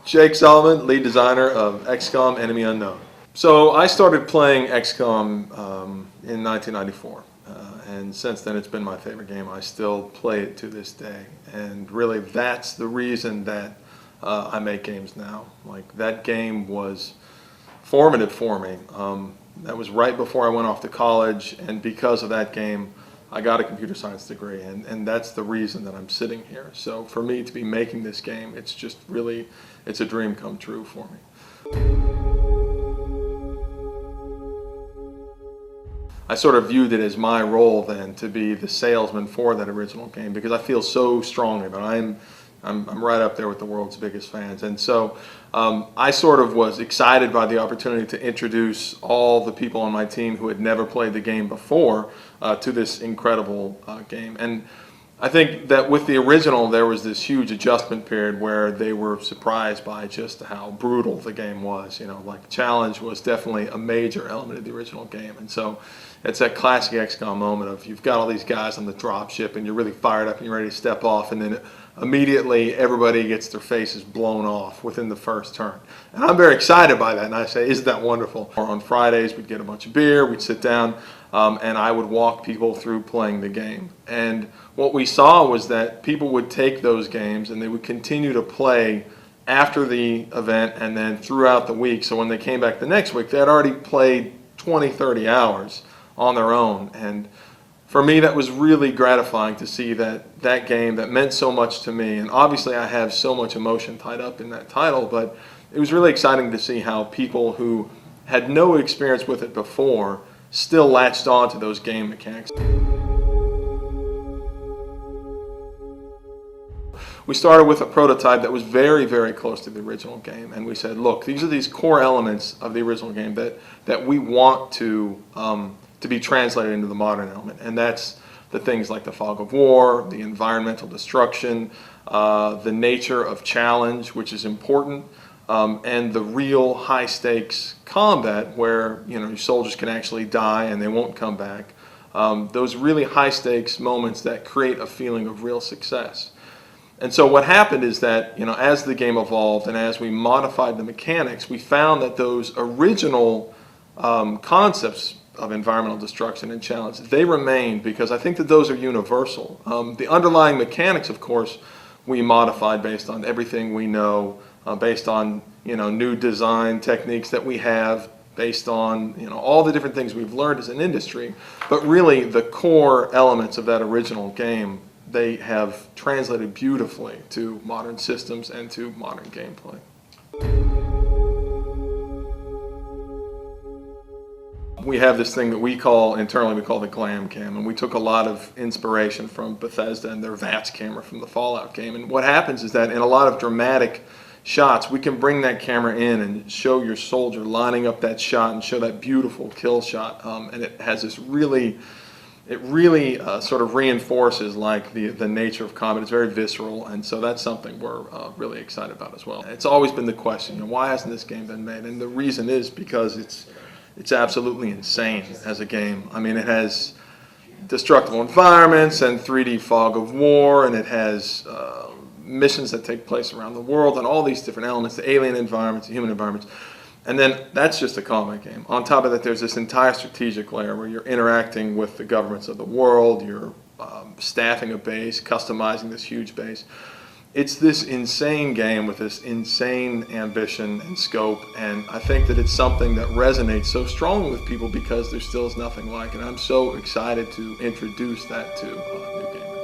Jake Solomon, lead designer of XCOM Enemy Unknown. So I started playing XCOM in 1994, and since then it's been my favorite game. I still play it to this day, and really that's the reason that I make games now. Like, that game was formative for me. That was right before I went off to college, and because of that game I got a computer science degree, and that's the reason that I'm sitting here. So for me to be making this game, it's just really, it's a dream come true for me. I sort of viewed it as my role then to be the salesman for that original game, because I feel so strongly about it. I'm right up there with the world's biggest fans, and so I sort of was excited by the opportunity to introduce all the people on my team who had never played the game before to this incredible game. And I think that with the original there was this huge adjustment period where they were surprised by just how brutal the game was. You know, like, challenge was definitely a major element of the original game, and so it's that classic XCOM moment of you've got all these guys on the drop ship and you're really fired up and you're ready to step off, and then immediately everybody gets their faces blown off within the first turn. And I'm very excited by that, and I say, isn't that wonderful? Or on Fridays we'd get a bunch of beer, we'd sit down, and I would walk people through playing the game. And what we saw was that people would take those games and they would continue to play after the event and then throughout the week. So when they came back the next week, they had already played 20, 30 hours on their own. And for me, that was really gratifying to see that that game that meant so much to me, and obviously I have so much emotion tied up in that title, but it was really exciting to see how people who had no experience with it before still latched on to those game mechanics. We started with a prototype that was very, very close to the original game, and we said, look, these are these core elements of the original game that we want to be translated into the modern element, and that's the things like the fog of war, the environmental destruction, the nature of challenge, which is important, and the real high stakes combat where, you know, your soldiers can actually die and they won't come back. Those really high stakes moments that create a feeling of real success. And so what happened is that, you know, as the game evolved and as we modified the mechanics, we found that those original concepts of environmental destruction and challenge, they remained, because I think that those are universal. The underlying mechanics, of course, we modified based on everything we know, based on, you know, new design techniques that we have, based on, you know, all the different things we've learned as an industry. But really the core elements of that original game, they have translated beautifully to modern systems and to modern gameplay. We have this thing that we call, internally we call the glam cam, and we took a lot of inspiration from Bethesda and their VATS camera from the Fallout game. And what happens is that in a lot of dramatic shots, we can bring that camera in and show your soldier lining up that shot and show that beautiful kill shot, and it has this really, it really sort of reinforces like the nature of combat. It's very visceral, and so that's something we're really excited about as well. It's always been the question, you know, why hasn't this game been made? And the reason is because it's absolutely insane as a game. I mean, it has destructible environments and 3D fog of war, and it has missions that take place around the world and all these different elements, the alien environments, the human environments. And then that's just a combat game. On top of that, there's this entire strategic layer where you're interacting with the governments of the world, you're staffing a base, customizing this huge base. It's this insane game with this insane ambition and scope, and I think that it's something that resonates so strongly with people because there still is nothing like it. I'm so excited to introduce that to new gamers.